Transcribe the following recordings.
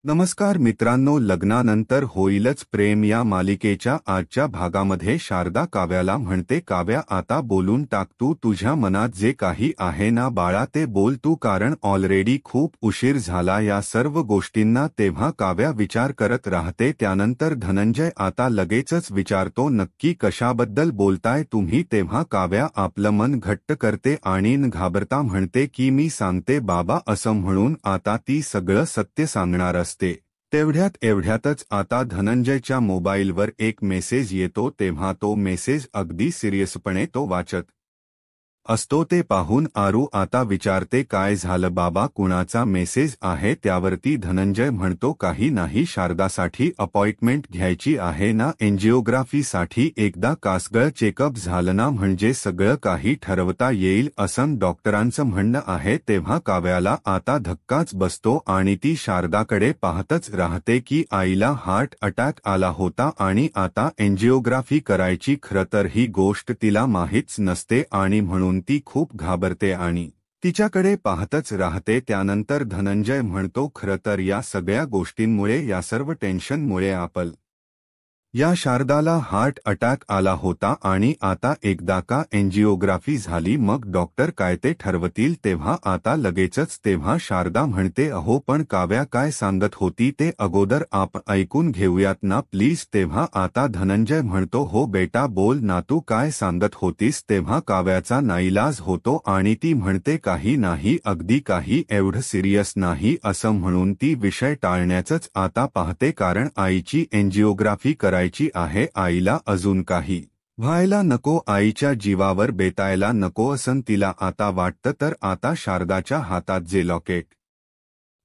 नमस्कार मित्रांनो, लग्नानंतर होईलच प्रेम या मालिकेच्या आजच्या भागामध्ये शारदा काव्याला म्हणते, काव्या आता बोलून टाक, तू तुझ्या मनात जे काही आहे ना बाळा ते बोल तू, कारण ऑलरेडी खूप उशीर झाला या सर्व गोष्टींना. तेव्हा काव्या विचार करत राहते. त्यानंतर धनंजय आता लगेचच विचारतो, नक्की कशाबद्दल बोलताय तुम्ही. तेव्हा काव्या आपलं मन घट्ट करते आणि घाबरता म्हणते की मी सांगते बाबा असं म्हणून आता ती सगळं सत्य सांगणार असते. एवढ्यातच आता धनंजयच्या मोबाईलवर एक मेसेज येतो. तेव्हा तो मेसेज अगदी सिरियसपणे तो वाचत असतो. ते पाहून आरू आता विचारते, काय झालं बाबा, कुणाचा मेसेज आहे. त्यावरती धनंजय म्हणतो, काही नाही, शारदासाठी अपॉइंटमेंट घ्यायची आहे ना, एंजिओग्राफीसाठी. एकदा कासगळ चेकअप झालं ना म्हणजे सगळं काही ठरवता येईल असं डॉक्टरांचं म्हणणं आहे. तेव्हा काव्याला आता धक्काच बसतो आणि ती शारदाकडे पाहतच राहते की आईला हार्ट अटॅक आला होता आणि आता एंजिओग्राफी करायची. खरं तर ही गोष्ट तिला माहीतच नसते आणि म्हणून ती खूप घाबरते आणि तिच्याकडे पाहतच राहते. त्यानंतर धनंजय म्हणतो, खरं तर या सगळ्या गोष्टींमुळे, या सर्व टेन्शनमुळे या शारदाला हार्ट अटॅक आला होता आणि आता एकदा का एंजिओग्राफी झाली मग डॉक्टर काय ते ठरवतील तेव्हा आता लगेचच. तेव्हा शारदा म्हणते, अहो पण काव्या काय सांगत होती ते अगोदर आपण ऐकून घेऊयात ना प्लीज. तेव्हा आता धनंजय म्हणतो, हो बेटा बोल ना, तू काय सांगत होतीस. तेव्हा काव्याचा नाईलाज होतो आणि ती म्हणते, काही नाही, अगदी काही एवढं सिरियस नाही असं म्हणून ती विषय टाळण्याचंच आता पाहते, कारण आईची एंजिओग्राफी करायची आहे. आईला अजून काही व्हायला नको, आईच्या जीवावर बेतायला नको असं तिला आता वाटतं. तर आता शारदाच्या हातात जे लॉकेट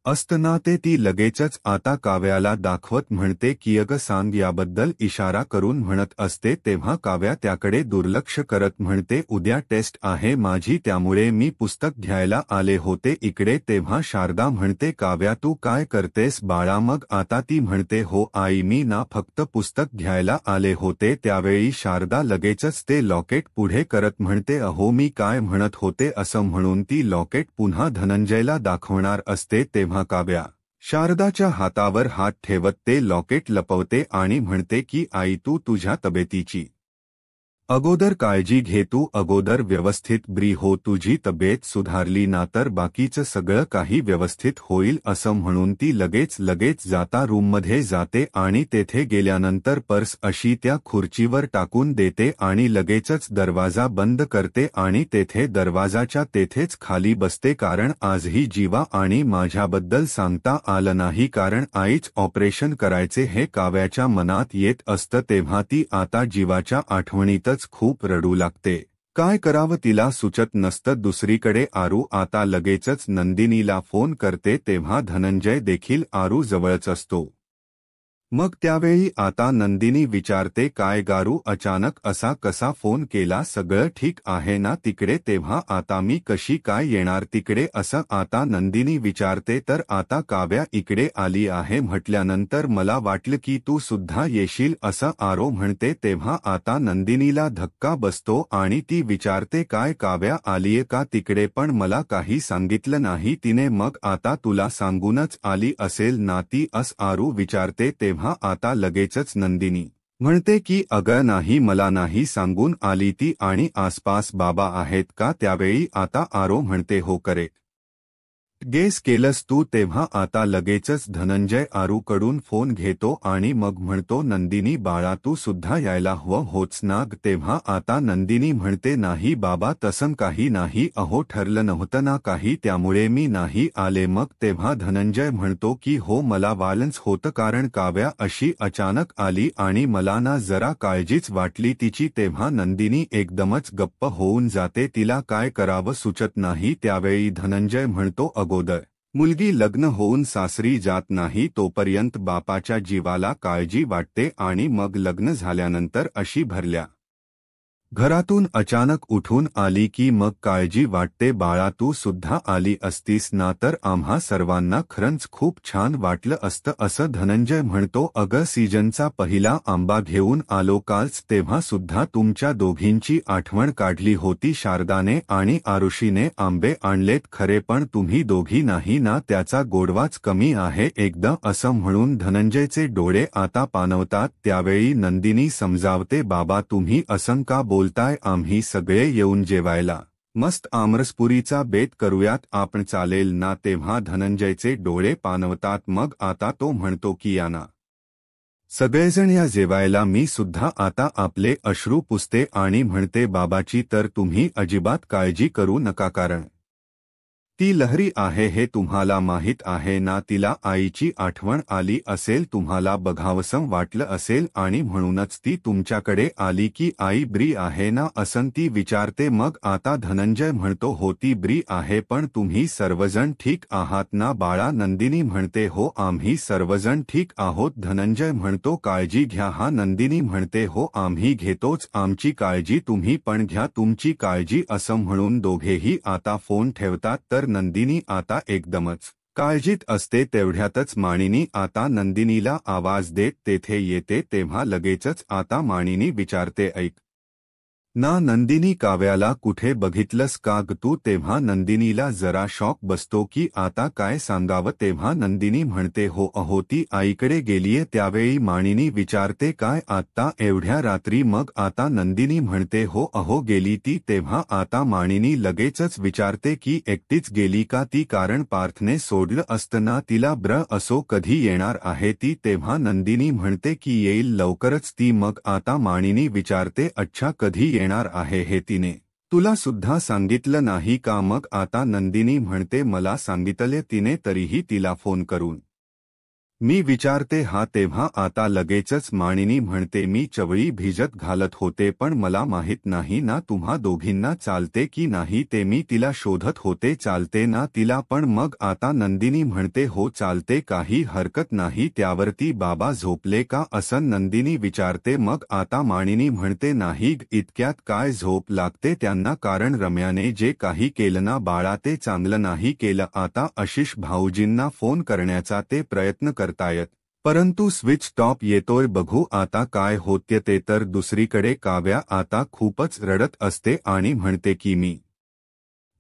असतं ना ते ती लगेचच आता काव्याला दाखवत म्हणते की अगं सांग, याबद्दल इशारा करून म्हणत असते. तेव्हा काव्या त्याकडे दुर्लक्ष करत म्हणते, उद्या टेस्ट आहे माझी त्यामुळे मी पुस्तक घ्यायला आले होते इकडे. तेव्हा शारदा म्हणते, काव्या तू काय करतेस बाळा. मग आता ती म्हणते, हो आई मी ना फक्त पुस्तक घ्यायला आले होते. त्यावेळी शारदा लगेचच ते लॉकेट पुढे करत म्हणते, अहो मी काय म्हणत होते असं म्हणून ती लॉकेट पुन्हा धनंजयला दाखवणार असते. तेव्हा काव्या शारदाच्या हातावर हात ठेवत ते लॉकेट लपवते आणि म्हणते की आई तू तुझ्या तब्येतीची अगोदर काळजी घे, तू अगोदर व्यवस्थित ब्री हो, तुझी तब्येत सुधारली ना तर बाकीचं सगळं काही व्यवस्थित होईल असं म्हणून ती लगेच जाता रूममध्ये जाते आणि तेथे गेल्यानंतर पर्स अशी त्या खुर्चीवर टाकून देते आणि लगेचच दरवाजा बंद करते आणि तेथे दरवाजाच्या तेथेच खाली बसते. कारण आजही जीवा आणि माझ्याबद्दल सांगता आलं नाही, कारण आईच ऑपरेशन करायचे हे काव्याच्या मनात येत असतं. तेव्हा ती आता जीवाच्या आठवणीतच खूप रडू लागते. काय करावं तिला सुचत नसतं. दुसरीकडे आरू आता लगेचच नंदिनीला फोन करते. तेव्हा धनंजय देखील आरू जवळच असतो. मग त्यावेळी आता नंदिनी विचारते, काय गारू अचानक असा कसा फोन केला, सगळं ठीक आहे ना तिकडे. तेव्हा आता मी कशी काय येणार तिकडे असं आता नंदिनी विचारते. तर आता काव्या इकडे आली आहे म्हटल्यानंतर मला वाटलं की तू सुद्धा येशील असं आरो म्हणते. तेव्हा आता नंदिनीला धक्का बसतो आणि ती विचारते, काय काव्या आलीये का तिकडे, पण मला काही सांगितलं नाही तिने. मग आता तुला सांगूनच आली असेल ना ती, आरू विचारते. तेव्हा आता लगेचच नंदिनी म्हणते की अगं नाही, मला नाही सांगून आली ती, आणि आसपास बाबा आहेत का. त्यावेळी आता आरो म्हणते, हो करेक्ट गेस केलंस तू. तेव्हा आता लगेचच धनंजय आरूकडून फोन घेतो आणि मग म्हणतो, नंदिनी बाळा तू सुद्धा यायला हवं होच ना. तेव्हा आता नंदिनी म्हणते, नाही बाबा तसं काही नाही, अहो ठरलं नव्हतं ना काही त्यामुळे मी नाही आले. मग तेव्हा धनंजय म्हणतो की हो मला वालच होतं, कारण काव्या अशी अचानक आली आणि मला ना जरा काळजीच वाटली तिची. तेव्हा नंदिनी एकदमच गप्प होऊन जाते, तिला काय करावं सुचत नाही. त्यावेळी धनंजय म्हणतो, अगोदर मुलगी लग्न होऊन सासरी जात नाही तोपर्यंत बापाच्या जीवाला काळजी वाटते आणि मग लग्न झाल्यानंतर अशी भरल्या घरातून अचानक उठून आली की मग काळजी वाटते बाळा तू सुद्धा आली असतीस ना तर आम्हा सर्वांना खरंच खूप छान वाटलं असतं असं धनंजय म्हणतो अगं सीजनचा पहिला आंबा घेऊन आलो कालच तेव्हा सुद्धा तुमच्या दोघींची आठवण काढली होती शारदाने आणि आरुषीने आंबे आणलेत खरे पण तुम्ही दोघी नाही ना त्याचा गोडवाच कमी आहे एकदा असं म्हणून धनंजयचे डोळे आता पाणवतात त्यावेळी नंदिनी समजावते बाबा तुम्ही असं का बोलताय आम्ही सगळे येऊन जेवायला मस्त आमरसपुरीचा बेत करूयात आपण चालेल ना तेव्हा धनंजयचे डोळे पाणवतात मग आता तो म्हणतो की या ना सगळेजण या जेवायला मी सुद्धा आता आपले अश्रू पुसते आणि म्हणते बाबाची तर तुम्ही अजिबात काळजी करू नका कारण ती लहरी आहे हे तुम्हाला माहीत आहे ना तिला आईची आठवण आली असेल तुम्हाला बघावसं वाटलं असेल आणि म्हणूनच ती तुमच्याकडे आली की आई ब्री आहे ना असं ती विचारते मग आता धनंजय म्हणतो हो ती ब्री आहे पण तुम्ही सर्वजण ठीक आहात ना बाळा नंदिनी म्हणते हो आम्ही सर्वजण ठीक आहोत धनंजय म्हणतो काळजी घ्या हा नंदिनी म्हणते हो आम्ही घेतोच आमची काळजी तुम्ही पण घ्या तुमची काळजी असं म्हणून दोघेही आता फोन ठेवतात तर नंदिनी आता एकदमच काळजीत असते तेवढ्यातच मानिनी आता नंदिनीला आवाज देत तेथे येते तेव्हा लगेचच आता मानिनी विचारते ऐक ना नंदिनी काव्याला कुठे बघितलंस का ग तू तेव्हा नंदिनीला जरा शॉक बसतो की आता काय सांगावं तेव्हा नंदिनी म्हणते हो अहो ती आईकडे गेलीये त्यावेळी मानिनी विचारते काय आत्ता एवढ्या रात्री मग आता नंदिनी म्हणते हो अहो गेली ती तेव्हा आता मानिनी लगेचच विचारते की एकटीच गेली का ती कारण पार्थने सोडलं असतं ना तिला असो कधी येणार आहे ती तेव्हा नंदिनी म्हणते की येईल लवकरच ती मग आता मानिनी विचारते अच्छा कधी येणार आहे हे तिने तुला सुद्धा सांगितलं नाही का मग आता नंदिनी म्हणते मला सांगितले तिने तरीही तिला फोन करून मी विचारते हा तेव्हा आता लगेचच मानिनी म्हणते मी चवळी भिजत घालत होते पण मला माहित नाही ना तुम्हा दोघींना चालते की नाही ते मी तिला शोधत होते चालते ना तिला पण मग आता नंदिनी म्हणते हो चालते काही हरकत नाही त्यावरती बाबा झोपले का असं नंदिनी विचारते मग आता मानिनी म्हणते नाही इतक्यात काय झोप लागते त्यांना कारण रम्याने जे काही केलं ना बाळा ते चांगलं नाही केलं आता आशिष भाऊजींना फोन करण्याचा ते प्रयत्न करतायत परंतु स्विच टॉप येतोय बघू आता काय होते ते तर दुसरीकडे काव्या आता खूपच रडत असते आणि म्हणते की मी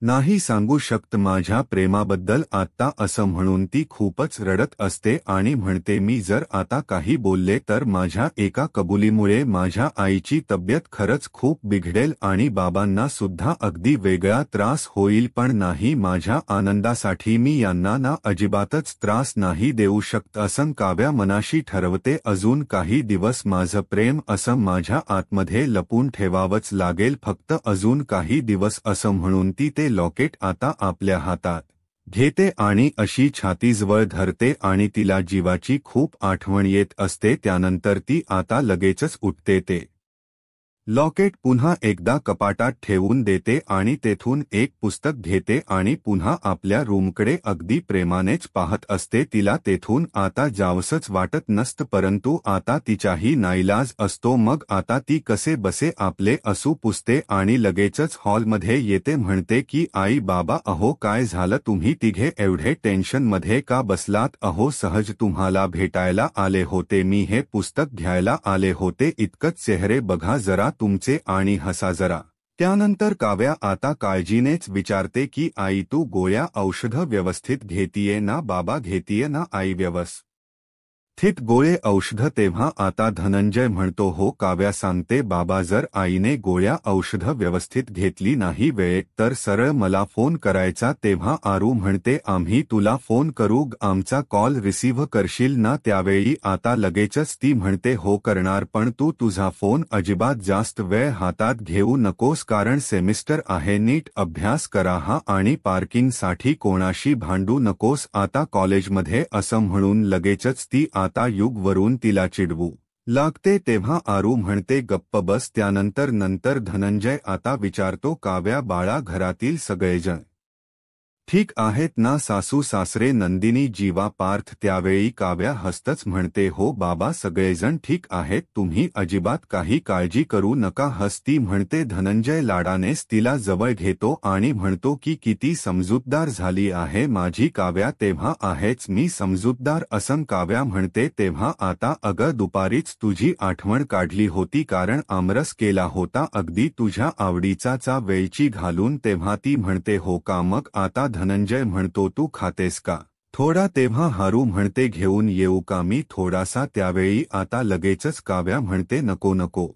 नाही सांगू शकत माझ्या प्रेमाबद्दल आत्ता असं म्हणून ती खूपच रडत असते आणि म्हणते मी जर आता काही बोलले तर माझ्या एका कबुलीमुळे माझ्या आईची तब्येत खरंच खूप बिघडेल आणि बाबांना सुद्धा अगदी वेगळा त्रास होईल पण नाही माझ्या आनंदासाठी मी यांना ना अजिबातच त्रास नाही देऊ शकत असं काव्या मनाशी ठरवते अजून काही दिवस माझं प्रेम असं माझ्या आतमध्ये लपून ठेवावंच लागेल फक्त अजून काही दिवस असं म्हणून ती ते लॉकेट आता आपल्या हातात घेते आणि अशी छातीजवळ धरते आणि तिला जीवाची खूप आठवण येत असते त्यानंतर ती आता लगेचच उठते ते लॉकेट पुन्हा एकदा कपाटात ठेवून देते आणि तेथून एक पुस्तक घेते आणि पुन्हा आपल्या रूमकडे अगदी प्रेमानेच पाहत असते तिला तेथून आता जावसंच वाटत नसतं परंतु आता तिच्याही नाईलाज असतो मग आता ती कसे बसे आपले असू पुसते आणि लगेचच हॉलमध्ये येते म्हणते की आई बाबा अहो काय झालं तुम्ही तिघे एवढे टेन्शनमध्ये का बसलात अहो सहज तुम्हाला भेटायला आले होते मी हे पुस्तक घ्यायला आले होते इतकंच चेहरे बघा जरा तुमचे आणि हसा जरा त्यानंतर काव्या आता काळजीनेच विचारते की आई तू गोळ्या औषधं व्यवस्थित घेतीये ना बाबा घेतीये ना आई व्यवस्थित गोळे औषध तेव्हा आता धनंजय म्हणतो हो काव्या सांगते बाबा जर आईने गोळ्या औषध व्यवस्थित घेतली नाही वेळेत तर सरळ मला फोन करायचा तेव्हा आरू म्हणते आम्ही तुला फोन करू आमचा कॉल रिसीव्ह करशील ना त्यावेळी आता लगेचच ती म्हणते हो करणार पण तू तुझा फोन अजिबात जास्त वेळ हातात घेऊ नकोस कारण सेमिस्टर आहे नीट अभ्यास करा हा आणि पार्किंगसाठी कोणाशी भांडू नकोस आता कॉलेजमध्ये असं म्हणून लगेचच ती आता युगवरून तिला चिडवू लागते तेव्हा आरू म्हणते गप्प बस त्यानंतर धनंजय आता विचारतो काव्या बाळा घरातील सगळेजण ठीक आहेत ना सासू सासरे? नंदिनी जीवा पार्थ त्यावेळी काव्या हसतच म्हणते, हो बाबा सगळेजण ठीक आहेत, तुम्ही अजिबात काही काळजी करू नका. हसती म्हणते. धनंजय लाडानेच तिला जवळ घेतो आणि म्हणतो की किती समजूतदार झाली आहे माझी काव्या. तेव्हा आहेच मी समजूतदार असं काव्या म्हणते. तेव्हा आता अगं दुपारीच तुझी आठवण काढली होती, कारण आमरस केला होता अगदी तुझ्या आवडीचा चा वेलची घालून. तेव्हा ती म्हणते हो का, मग आता धनंजय म्हणतो तू खातेस का थोडा? तेव्हा हारू म्हणते घेऊन येऊ का मी थोडासा? त्यावेळी आता लगेचच काव्या म्हणते नको नको,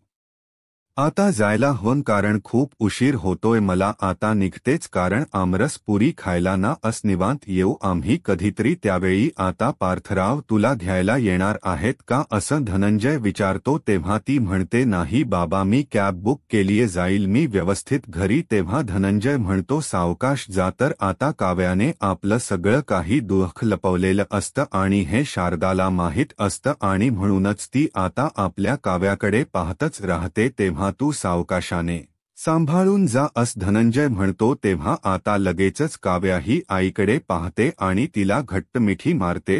आता जायला हवं, कारण खूप उशीर होतोय मला. आता निघतेच, कारण आमरस पुरी खायला ना अस निवांत येऊ आम्ही कधीतरी. त्यावेळी आता पार्थराव तुला घ्यायला येणार आहेत का असं धनंजय विचारतो. तेव्हा ती म्हणते नाही बाबा, मी कॅब बुक केलीये, जाईल मी व्यवस्थित घरी. तेव्हा धनंजय म्हणतो सावकाश जा. तर आता काव्याने आपलं सगळं काही दुःख लपवलेलं असतं आणि हे शारदाला माहीत असतं आणि म्हणूनच ती आता आपल्या काव्याकडे पाहतच राहते. तेव्हा तू सावकाशाने सांभाळून जा अस धनंजय म्हणतो. तेव्हा आता लगेचच काव्याही आईकडे पाहते आणि तिला घट्ट मिठी मारते.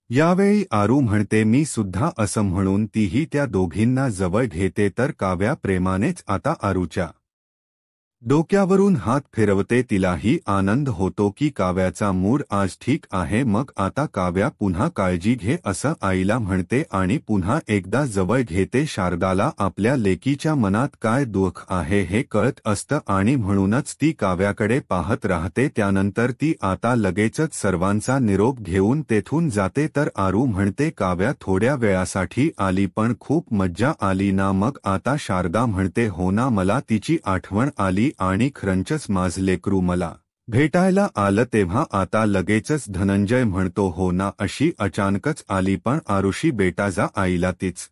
यावेळी आरू म्हणते मी सुद्धा असं म्हणून तीही त्या दोघींना जवळ घेते. तर काव्या प्रेमानेच आता आरूच्या डोक्यावरून हात फिरवते. तिलाही आनंद होतो की काव्याचा मूड आज ठीक आहे. मग आता काव्या पुन्हा काळजी घे असं आईला म्हणते आणि पुन्हा एकदा जवळ घेते. शारदाला आपल्या लेकीच्या मनात काय दुःख आहे हे कळत असतं आणि म्हणूनच ती काव्याकडे पाहत राहते. त्यानंतर ती आता लगेचच सर्वांचा निरोप घेऊन तेथून जाते. तर आरू म्हणते काव्या थोड्या वेळासाठी आली पण खूप मज्जा आली ना? मग आता शारदा म्हणते हो ना, मला तिची आठवण आली आणि खरंचच माझं लेकरू मला भेटायला आलं. तेव्हा आता लगेचच धनंजय म्हणतो हो ना, अशी अचानकच आली पण आरुषी बेटा जा आईला तीच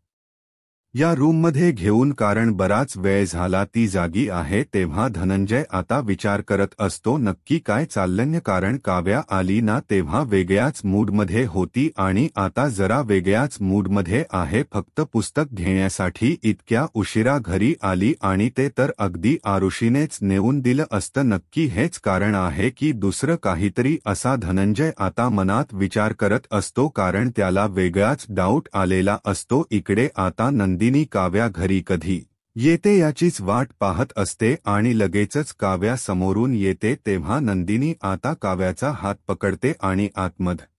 या रूममध्ये घेऊन, कारण बराच वेळ झाला ती जागी आहे. तेव्हा धनंजय आता विचार करत असतो नक्की काय चाललंय, कारण काव्या आली ना तेव्हा वेगळ्याच मूडमध्ये होती आणि आता जरा वेगळ्याच मूडमध्ये आहे. फक्त पुस्तक घेण्यासाठी इतक्या उशिरा घरी आली आणि ते तर अगदी आरुषीनेच नेऊन दिलं असतं. नक्की हेच कारण आहे की दुसरं काहीतरी, असा धनंजय आता मनात विचार करत असतो, कारण त्याला वेगळाच डाऊट आलेला असतो. इकडे आता नंदिनी काव्या घरी कधी येते याचीच वाट पाहत असते आणि लगेचच काव्या समोरून येते. तेव्हा नंदिनी आता काव्याचा हात पकडते आणि आतमध्ये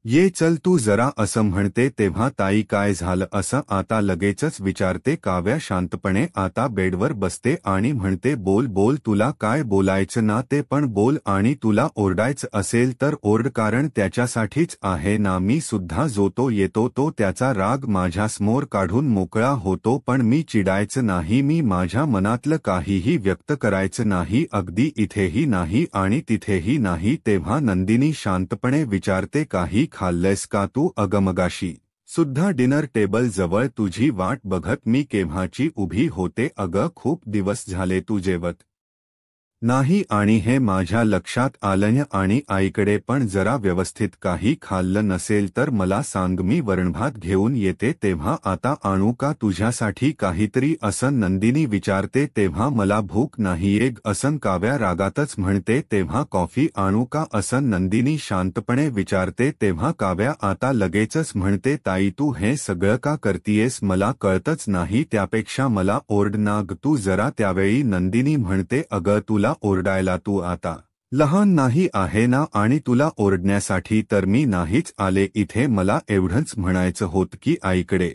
ये चल तू जरा असं म्हणते. तेव्हा ताई काय झालं असं आता लगेचच विचारते. काव्या शांतपणे आता बेडवर बसते आणि म्हणते बोल बोल, तुला काय बोलायचं ना ते पण बोल, आणि तुला ओरडायचं असेल तर ओरड, कारण त्याच्यासाठीच आहे ना मी सुद्धा. जो तो येतो तो त्याचा राग माझ्यासमोर काढून मोकळा होतो, पण मी चिडायचं नाही, मी माझ्या मनातलं काहीही व्यक्त करायचं नाही, अगदी इथेही नाही आणि तिथेही नाही. तेव्हा नंदिनी शांतपणे विचारते काही खाल्लंयस का तू? अगमगाशी सुद्धा डिनर टेबल जवळ तुझी वाट बघत मी केव्हाची उभी होते. अगं खूप दिवस झाले तू जेवत नाही आणि हे माझ्या लक्षात आलं, आणि आईकडे पण जरा व्यवस्थित काही खाल्लं नसेल तर मला सांग, मी वरणभात घेऊन येते. तेव्हा आता आणू का तुझ्यासाठी काहीतरी असं नंदिनी विचारते. तेव्हा मला भूक नाहीये असं काव्या रागातच म्हणते. तेव्हा कॉफी आणू का असं नंदिनी शांतपणे विचारते. तेव्हा काव्या आता लगेचच म्हणते ताई तू हे सगळं का करतीयेस, मला कळतच नाही, त्यापेक्षा मला ओरड ना ग तू जरा. त्यावेळी नंदिनी म्हणते अगं तुला ओरडायला तू आता लहान नाही आहे ना, आणि तुला ओरडण्यासाठी तर मी नाहीच आले इथे. मला एवढंच म्हणायचं होतं की आईकडे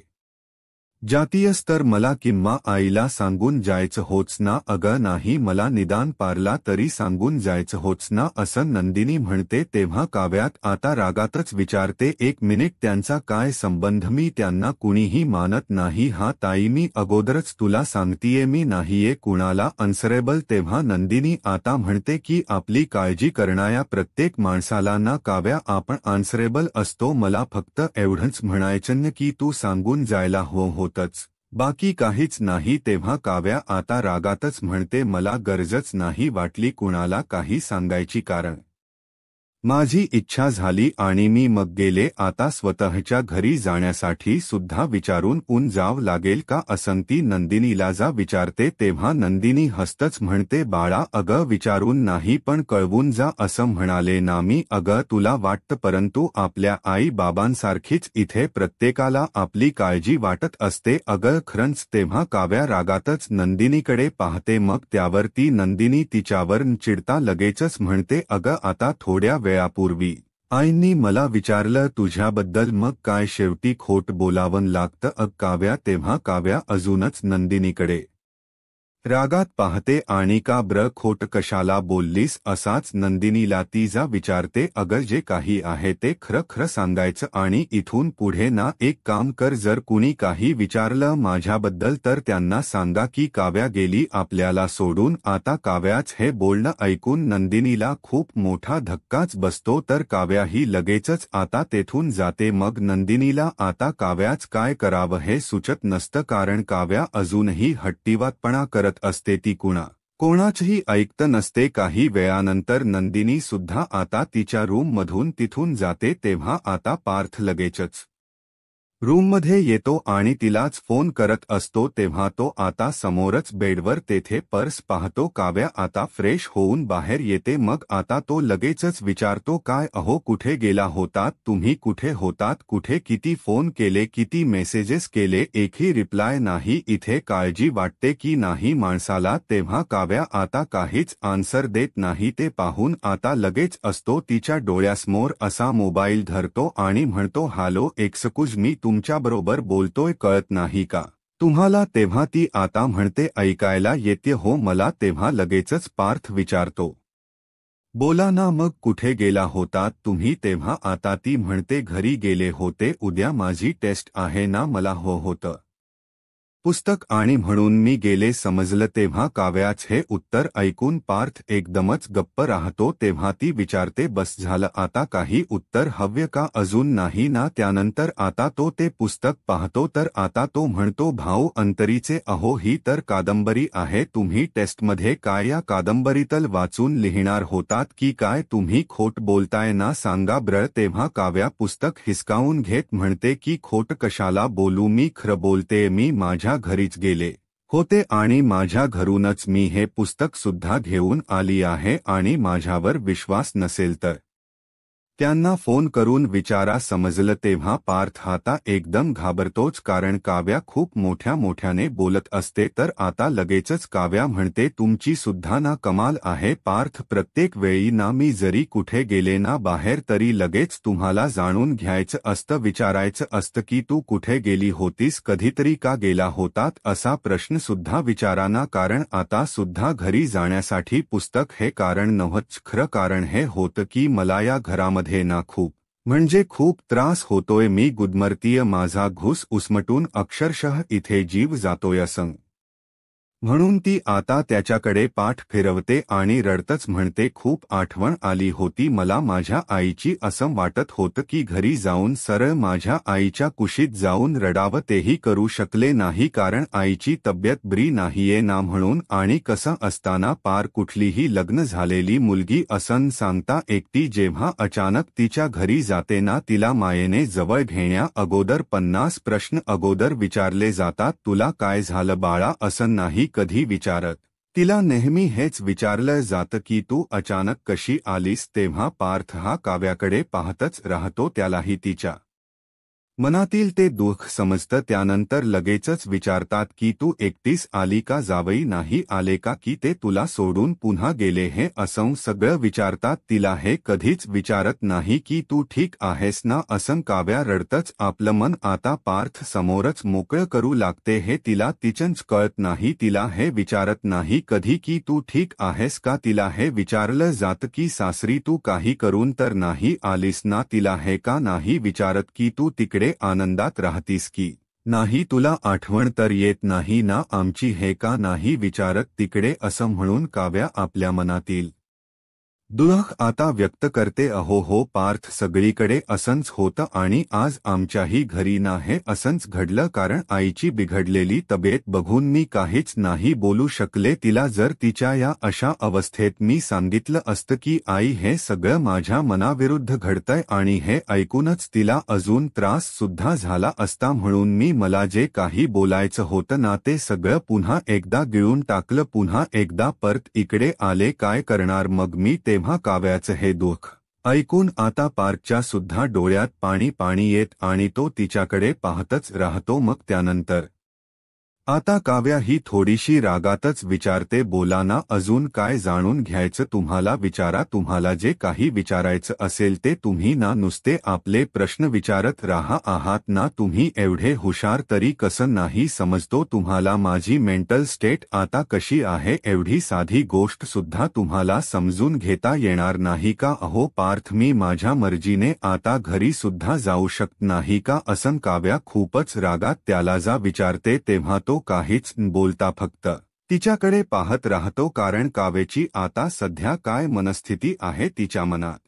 जातीयस तर मला किंवा आईला सांगून जायचं होच ना? अगं नाही, मला निदान पारला तरी सांगून जायचं होच ना असं नंदिनी म्हणते. तेव्हा काव्यात आता रागातच विचारते एक मिनिट, त्यांचा काय संबंध? मी त्यांना कुणीही मानत नाही. हा ताई मी अगोदरच तुला सांगतीये, मी नाहीये कुणाला अन्सरेबल. तेव्हा नंदिनी आता म्हणते की आपली काळजी करणाऱ्या प्रत्येक माणसाला ना काव्या आपण अन्सरेबल असतो. मला फक्त एवढंच म्हणायचं की तू सांगून जायला होतच, बाकी काहीच नाही. तेव्हा काव्या आता रागातच म्हणते मला गरजच नाही वाटली कुणाला काही सांगायची, कारण माझी इच्छा झाली आणि मी मग गेले. आता स्वतःच्या घरी जाण्यासाठी सुद्धा विचारून ऊन जावं लागेल का असं ती नंदिनीला जा विचारते. तेव्हा नंदिनी हसतच म्हणते, बाळा अगं विचारून नाही पण कळवून जा असं म्हणाले ना मी. अगं तुला वाटतं परंतु आपल्या आई बाबांसारखीच इथे प्रत्येकाला आपली काळजी वाटत असते अगं खरंच. तेव्हा काव्या रागातच नंदिनीकडे पाहते. मग त्यावर ती नंदिनी तिच्यावर चिडता लगेचच म्हणते, अगं आता थोड्या वेळापूर्वी आईंनी मला विचारलं तुझ्याबद्दल मग काय शेवटी खोट बोलावं लागतं काव्या. तेव्हा काव्या अजूनच नंदिनीकडे रागात पाहते आणि का ब्र खोट कशाला बोललीस असाच नंदिनीला ती जा विचारते. अगर जे काही आहे ते खरं खरं सांगायचं आणि इथून पुढे ना एक काम कर, जर कुणी काही विचारलं माझ्याबद्दल तर त्यांना सांगा की काव्या गेली आपल्याला सोडून. आता काव्याच हे बोलणं ऐकून नंदिनीला खूप मोठा धक्काच बसतो तर काव्याही लगेचच आता तेथून जाते. मग नंदिनीला आता काव्याच काय करावं हे सुचत नसतं कारण काव्या अजूनही हट्टीवादपणा करत असते. ती कोणाचंही ऐकत नसते. काही वेळानंतर नंदिनी सुद्धा आता तिच्या रूममधून तिथून जाते. तेव्हा आता पार्थ लगेचच रूममध्ये येतो आणि तिलाच फोन करत असतो. तेव्हा तो आता समोरच बेडवर तेथे पर्स पाहतो. काव्या आता फ्रेश होऊन बाहेर येते. मग आता तो लगेचच विचारतो, काय अहो कुठे गेला होतात तुम्ही, कुठे होतात, कुठे किती फोन केले, किती मेसेजेस केले, एकही रिप्लाय नाही, इथे काळजी वाटते की नाही माणसाला. तेव्हा काव्या आता काहीच आन्सर देत नाही. ते पाहून आता लगेच असतो तिच्या डोळ्यासमोर असा मोबाईल धरतो आणि म्हणतो, हॅलो एक्सक्यूज मी तुमच्याबरोबर बोलतोय कळत नाही का तुम्हाला. तेव्हा ती आता म्हणते, ऐकायला येते हो मला. तेव्हा लगेचच पार्थ विचारतो, बोला ना मग कुठे गेला होता तुम्ही. तेव्हा आता ती म्हणते, घरी गेले होते, उद्या माझी टेस्ट आहे ना मला. हो होतं पुस्तक आणि म्हणून मी गेले समजलं. तेव्हा काव्याच हे उत्तर ऐकून पार्थ एकदमच गप्प राहतो. तेव्हा ती विचारते, बस झालं आता, काही उत्तर हव्य का अजून नाही ना. त्यानंतर आता तो ते पुस्तक पाहतो तर आता तो म्हणतो, भाऊ अंतरीचे, अहो ही तर कादंबरी आहे, तुम्ही टेस्टमध्ये काय या कादंबरीतल वाचून लिहिणार होतात की काय, तुम्ही खोट बोलताय ना सांगा ब्र. तेव्हा काव्या पुस्तक हिसकावून घेत म्हणते की खोट कशाला बोलू, मी खरं बोलते, मी माझ्या घरीच गेले होते आणि माझ्या घरूनच मी हे पुस्तक सुद्धा घेऊन आली आहे आणि माझ्यावर विश्वास नसेल तर त्यांना फोन करून विचारा समजलं. तेव्हा पार्थ आता एकदम घाबरतोच कारण काव्या खूप मोठ्याने बोलत असते. तर आता लगेचच काव्या म्हणते, तुमची सुद्धा ना कमाल आहे पार्थ, प्रत्येक वेळी ना मी जरी कुठे गेले ना बाहेर तरी लगेच तुम्हाला जाणून घ्यायचं असतं, विचारायचं असतं की तू कुठे गेली होतीस, कधीतरी का गेला होतात असा प्रश्न सुद्धा विचारा ना. कारण आता सुद्धा घरी जाण्यासाठी पुस्तक हे कारण नव्हतं, खरं कारण हे होतं की मला या घरामध्ये ना खूप त्रास होतोय, मी गुदमरतीय, माझा घुस उसमटून अक्षरशः इथे जीव जातोय असं म्हणून ती आता त्याच्याकडे पाठ फिरवते आणि रडतच म्हणते, खूप आठवण आली होती मला माझ्या आईची. असं वाटत होतं की घरी जाऊन सरळ माझ्या आईच्या कुशीत जाऊन रडावं, तेही करू शकले नाही कारण आईची तब्येत बरी नाहीये ना म्हणून. आणि कसं असताना पार कुठलीही लग्न झालेली मुलगी असं सांगता एकटी जेव्हा अचानक तिच्या घरी जाते ना, तिला मायेने जवळ घेण्या अगोदर 50 प्रश्न अगोदर विचारले जातात, तुला काय झालं बाळा असं नाही कधी विचारत. तिला नेहमी हेच विचारलं जातं की तू अचानक कशी आलीस. तेव्हा पार्थ हा काव्याकडे पाहतच राहतो, त्यालाही तिच्या मनातील ते दुःख समजतं. त्यानंतर लगेचच विचारतात की तू एकटीच आली का, जावई नाही आले का की ते तुला सोडून पुन्हा गेले, हे असं सगळं विचारतात. तिला हे कधीच विचारत नाही की तू ठीक आहेस ना असं. काव्या रडतच आपलं मन आता पार्थ समोरच मोकळं करू लागते. हे तिला तिचंच कळत नाही, तिला हे विचारत नाही कधी की तू ठीक आहेस का. तिला हे विचारलं जातं की सासरी तू काही करून तर नाही आलीस ना, तिला हे का नाही विचारत की तू तिकडे आनंदात राहतीस की नाही, तुला आठवण तर येत नाही ना आमची, हे का नाही विचारत तिकडे असं म्हणून काव्या आपल्या मनातील दुःख आता व्यक्त करते. अहो हो पार्थ, सगळीकडे असंच होतं आणि आज आमच्याही घरी ना हे असंच घडलं, कारण आईची बिघडलेली तब्येत बघून मी काहीच नाही बोलू शकले तिला. जर तिच्या या अशा अवस्थेत मी सांगितलं असतं की आई हे सगळं माझ्या मनाविरुद्ध घडतंय आणि हे ऐकूनच तिला अजून त्रास सुद्धा झाला असता, म्हणून मी मला जे काही बोलायचं होतं ना ते सगळं पुन्हा एकदा गिळून टाकलं. पुन्हा एकदा परत इकडे आले. काय करणार मग मी? तेव्हा काव्याचं हे दुःख ऐकून आता पार्थच्या सुद्धा डोळ्यात पाणी येत आणि तो तिच्याकडे पाहतच राहतो. मग त्यानंतर आता काव्या ही थोडीशी रागातच विचारते, बोला ना, अजून काय जाणून घ्यायचं तुम्हाला? विचारा, तुम्हाला जे काही विचारायचं असेल ते तुम्ही ना नुसते आपले प्रश्न विचारत राहा आहात ना तुम्ही एवढे हुशार तरी कसं नाही समजतो तुम्हाला माझी मेंटल स्टेट आता कशी आहे? एवढी साधी गोष्ट सुद्धा तुम्हाला समजून घेता येणार नाही का? अहो पार्थ, मी माझ्या मर्जीने आता घरी सुद्धा जाऊ शकत नाही का? असं काव्या खूपच रागात त्याला जा विचारते. तेव्हा तो काहीच न बोलता फक्त तिच्याकडे पाहत राहतो, कारण काव्याची आता सध्या काय मनस्थिती आहे, तिच्या मनात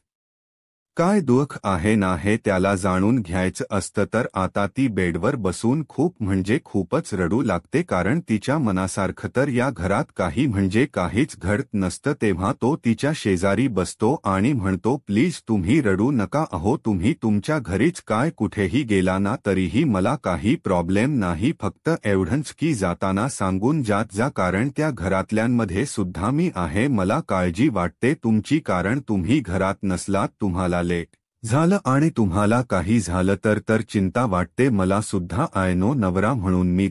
काय दुःख आहे ना हे त्याला जाणून घ्यायचं असतं तर आता ती बेडवर बसून खूप म्हणजे खूपच रडू लागते, कारण तिच्या मनासारखं तर या घरात काही म्हणजे काहीच घडत नसतं. तेव्हा तो तिच्या शेजारी बसतो आणि म्हणतो, प्लीज तुम्ही रडू नका. अहो तुम्ही तुमच्या घरीच काय कुठेही गेला ना तरीही मला काही प्रॉब्लेम नाही, फक्त एवढंच की जाताना सांगून जात जा, कारण त्या घरातल्यांमध्ये सुद्धा मी आहे. मला काळजी वाटते तुमची, कारण तुम्ही घरात नसलात, तुम्हाला लेट झालं आणि तुम्हाला काही झालं तर चिंता वाटते मला सुद्धा. आय नो, नवरा म्हणून मी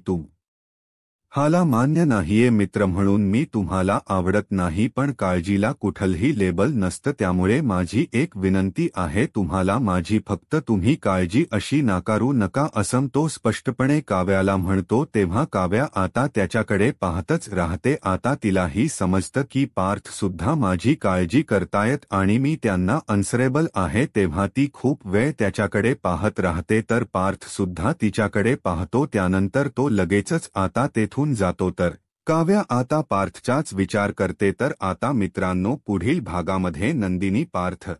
हाला मान्य नाहीये, मित्र म्हणून मी तुम्हाला आवडत नाही, पण काळजीला कुठलंही लेबल नसतं. त्यामुळे माझी एक विनंती आहे तुम्हाला माझी, फक्त तुम्ही काळजी अशी नाकारू नका, असं तो स्पष्टपणे काव्याला म्हणतो. तेव्हा काव्या आता त्याच्याकडे पाहतच राहते. आता तिलाही समजतं की पार्थ सुद्धा माझी काळजी करतायत आणि मी त्यांना अन्सरेबल आहे. तेव्हा ती खूप वेळ त्याच्याकडे पाहत राहते, तर पार्थ सुद्धा तिच्याकडे पाहतो. त्यानंतर तो लगेचच आता तेथून जातो. तर काव्या आता पार्थचाच विचार करते. तर आता मित्रांनो, पुढील भागामध्ये नंदिनी, पार्थ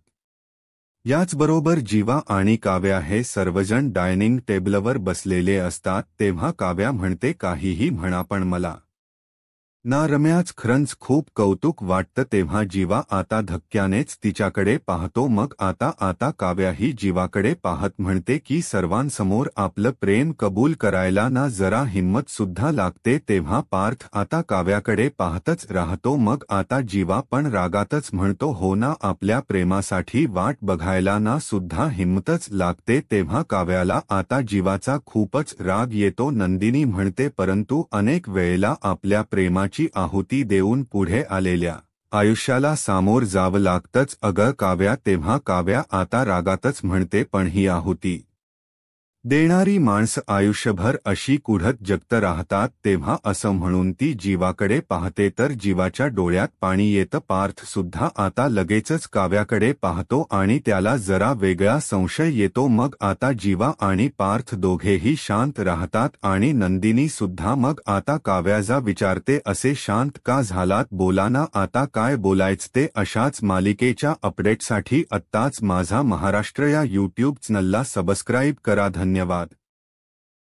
याचबरोबर जीवा आणि काव्या हे सर्वजण डायनिंग टेबलवर बसलेले असतात. तेव्हा काव्या म्हणते, काहीही म्हणा पण मला ना रम्याच खरंच खूप कौतुक वाटतं. तेव्हा जीवा आता धक्क्यानेच तिच्याकडे पाहतो. मग आता काव्याही जीवाकडे पाहत म्हणते की सर्वांसमोर आपलं प्रेम कबूल करायला ना जरा हिंमत सुद्धा लागते. तेव्हा पार्थ आता काव्याकडे पाहतच राहतो. मग आता जीवा पण रागातच म्हणतो, हो ना, आपल्या प्रेमासाठी वाट बघायला ना सुद्धा हिंमतच लागते. तेव्हा काव्याला आता जीवाचा खूपच राग येतो. नंदिनी म्हणते, परंतु अनेक वेळेला आपल्या प्रेमाची आहुती देऊन पुढे आलेल्या आयुष्याला सामोर जावं लागतंच अगं काव्या. तेव्हा काव्या आता रागातच म्हणते, पण ही आहुती देणारी माणसं आयुष्यभर अशी कुढत जगत राहतात. तेव्हा असं म्हणून ती जीवाकडे पाहते, तर जीवाच्या डोळ्यात पाणी येतं. पार्थ सुद्धा आता लगेचच काव्याकडे पाहतो आणि त्याला जरा वेगळा संशय येतो. मग आता जीवा आणि पार्थ दोघेही शांत राहतात आणि नंदिनी सुद्धा मग आता काव्याला विचारते, असे शांत का झालात? बोला ना, आता काय बोलायचं ते? अशाच मालिकेच्या अपडेटसाठी आत्ताच माझा महाराष्ट्र या यूट्यूब चॅनलला सबस्क्राईब करा. धन्यवाद.